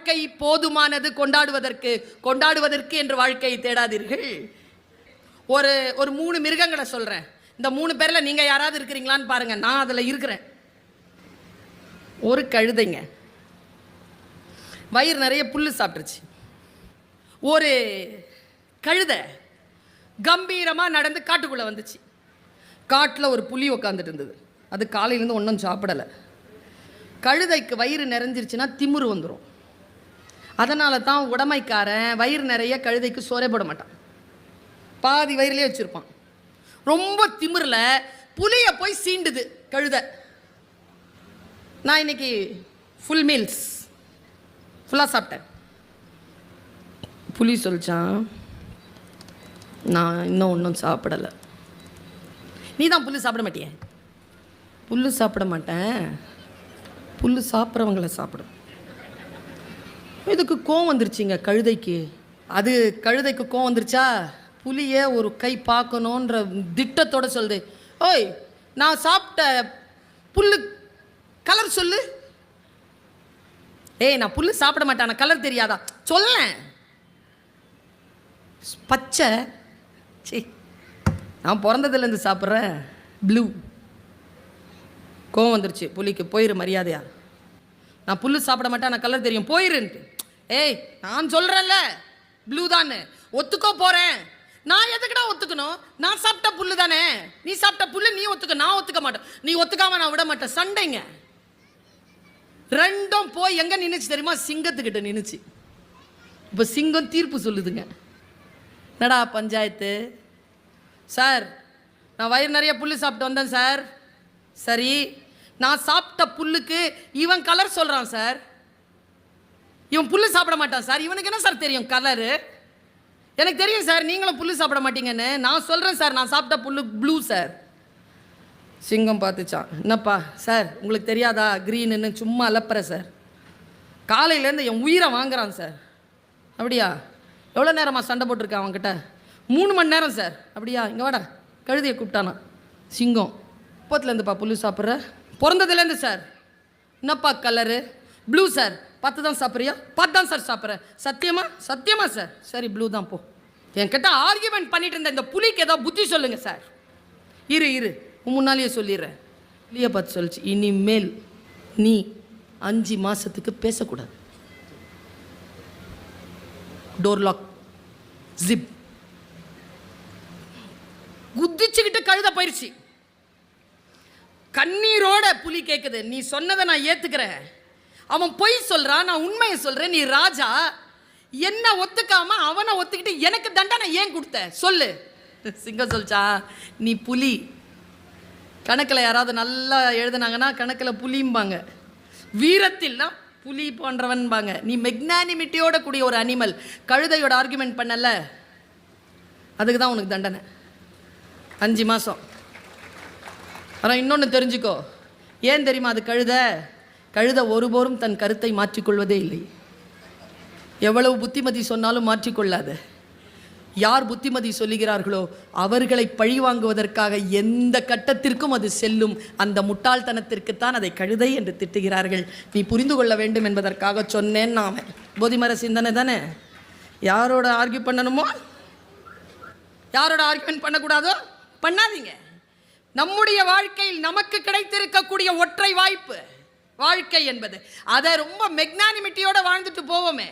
வாழ்க்கை போதுமானது கொண்டாடுவதற்கு. கொண்டாடுவதற்கு என்று வாழ்க்கையை தேடாதீர்கள். ஒரு ஒரு 3 மிருகங்களை சொல்றேன். இந்த 3 பேர்ல நீங்க யாராவது இருக்கிறீங்களான்னு பாருங்க. நான் அதுல இருக்கிறேன். ஒரு கழுதைங்க வயிறு நிறைய புல்லு சாப்பிட்டுருச்சு. ஒரு கழுதை கம்பீரமா நடந்து காட்டுக்குள்ள வந்துச்சு. காட்டில் ஒரு புலி உட்காந்துட்டு இருந்தது. அது காலையிலேருந்து ஒன்றும் சாப்பிடலை. கழுதைக்கு வயிறு நிறைஞ்சிருச்சுன்னா திமிரு வந்துடும். அதனால தான் உடமைக்காரன் வயிறு நிறைய கழுதைக்கு சோறே போட மாட்டான். பாதி வயிறுலேயே வச்சுருப்பான். ரொம்ப திமிரில் புலியை போய் சீண்டுது கழுதை. நான் இன்னைக்கு ஃபுல் மீல்ஸ் ஃபுல்லாக சாப்பிட்டேன். புலி சொல்லிச்சான், நான் இன்னும் ஒன்றும் சாப்பிடலை. நீ தான் புல்லு சாப்பிட மாட்டியே. புல்லு சாப்பிட மாட்டேன், புல்லு சாப்பிட்றவங்கள சாப்பிடும். இதுக்கு கோவம் வந்துருச்சுங்க கழுதைக்கு. அது கழுதைக்கு கோவம் வந்துருச்சா, புலியை ஒரு கை பார்க்கணுன்ற திட்டத்தோடு சொல்லுது, ஓய் நான் சாப்பிட்ட புல்லு கலர் சொல்லு. ஏய் நான் புல்லு சாப்பிட மாட்டேன், கலர் தெரியாதா சொல்ல. பச்சை, சரி நான் பிறந்ததுலேருந்து சாப்பிட்றேன் ப்ளூ. கோவம் வந்துருச்சு புலிக்கு. போயிரு மரியாதையா. நான் புல்லு சாப்பிட மாட்டேன், நான் கலர் தெரியும், போயிருன்ட்டு. ஏய் நான் சொல்கிறேன்ல ப்ளூ தானே, ஒத்துக்கோ போகிறேன். நான் எதுக்குடா ஒத்துக்கணும்? நான் சாப்பிட்ட புல்லு தானே, நீ சாப்பிட்ட புல்லு நீ ஒத்துக்க, நான் ஒத்துக்க மாட்டேன். நீ ஒத்துக்காம நான் விட மாட்டேன். சண்டைங்க. ரெண்டும் போய் எங்கே நின்றுச்சு தெரியுமா? சிங்கத்துக்கிட்ட நின்றுச்சு. இப்போ சிங்கம் தீர்ப்பு சொல்லுதுங்க. என்னடா பஞ்சாயத்து? சார் நான் வயிறு நிறைய புல்லு சாப்பிட்டு வந்தேன் சார். சரி நான் சாப்பிட்ட புல்லுக்கு இவன் கலர் சொல்கிறான் சார். இவன் புல்லு சாப்பிட மாட்டான் சார். இவனுக்கு என்ன சார் தெரியும் கலரு? எனக்கு தெரியும் சார் நீங்களும் புல்லு சாப்பிட மாட்டீங்கன்னு. நான் சொல்கிறேன் சார், நான் சாப்பிட்ட புல்லு ப்ளூ சார். சிங்கம் பார்த்துச்சான், என்னப்பா சார் உங்களுக்கு தெரியாதா க்ரீனுன்னு? சும்மா அலப்புற சார், காலையிலேருந்து என் உயிரை வாங்குறான் சார். அப்படியா? எவ்வளோ நேரமாக சண்டை போட்டிருக்கேன் அவன்கிட்ட? 3 மணி நேரம் சார். அப்படியா? இங்கே வாடா. கழுதையை கூப்பிட்டானா சிங்கம். இப்போத்துலேருந்துப்பா புல்லு சாப்பிட்ற? பிறந்ததுலேருந்து சார். என்னப்பா கலரு? Blue sir. 10 தான் சாப்பிட்றியா? 10 தான் சார் சாப்பிட்றேன். சத்தியமா? சத்தியமா சார். சரி ப்ளூ தான் போ. என்கிட்ட ஆர்கியூமெண்ட் பண்ணிட்டு இருந்த இந்த புலிக்கு ஏதோ புத்தி சொல்லுங்கள் சார். இரு முன்னாலேயே சொல்லிடுறேன். புலியை பார்த்து சொல்லிச்சு, இனிமேல் நீ 5 மாதத்துக்கு பேசக்கூடாது. Door lock, zip. குதிச்சுக்கிட்டு கழுத போயிடுச்சு. கண்ணீரோட புலி கேட்குது, நீ சொன்னதை நான் ஏற்றுக்கிறேன். அவன் பொய் சொல்கிறான், நான் உண்மையை சொல்கிறேன். நீ ராஜா, என்ன ஒத்துக்காம அவனை ஒத்துக்கிட்டு எனக்கு தண்டனை ஏன் கொடுத்த சொல்லு. சிங்கம் சொல்லிச்சா, நீ புலி. கணக்கில் யாராவது நல்லா எழுதுனாங்கன்னா கணக்கில் புலிம்பாங்க, வீரத்தில்னா புலி போன்றவன்பாங்க. நீ மெக்னானிமிட்டியோட கூடிய ஒரு அனிமல். கழுதையோட ஆர்குமெண்ட் பண்ணல, அதுக்கு தான் உனக்கு தண்டனை 5 மாதம். ஆனால் இன்னொன்று தெரிஞ்சுக்கோ, ஏன் தெரியுமா? அது கழுதை ஒருபோரும் தன் கருத்தை மாற்றிக்கொள்வதே இல்லை. எவ்வளவு புத்திமதி சொன்னாலும் மாற்றிக்கொள்ளாது. யார் புத்திமதி சொல்லுகிறார்களோ அவர்களை பழிவாங்குவதற்காக எந்த கட்டத்திற்கும் அது செல்லும். அந்த முட்டாள்தனத்திற்குத்தான் அதை கழுதை என்று திட்டுகிறார்கள். நீ புரிந்து கொள்ள வேண்டும் என்பதற்காக சொன்னேன். நான் போதிமர சிந்தனை தானே. யாரோட ஆர்கியூ பண்ணணுமோ, யாரோட ஆர்கியூமெண்ட் பண்ணக்கூடாதோ பண்ணாதீங்க. நம்முடைய வாழ்க்கையில் நமக்கு கிடைத்திருக்கக்கூடிய ஒற்றை வாய்ப்பு வாழ்க்கை என்பது, அதை ரொம்ப மெக்னானிமிட்டியோட வாழ்ந்துட்டு போவோமே.